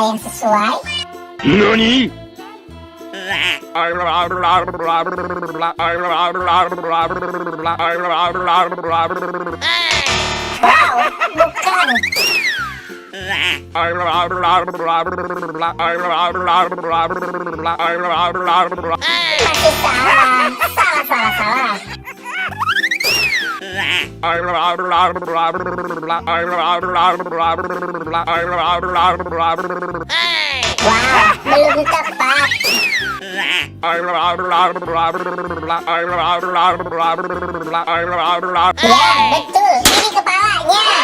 yang sesuai? NANI? Wow, bukan. Masih salah. Salah. Wow, belum tepat. Ya, betul. Ini kepalanya.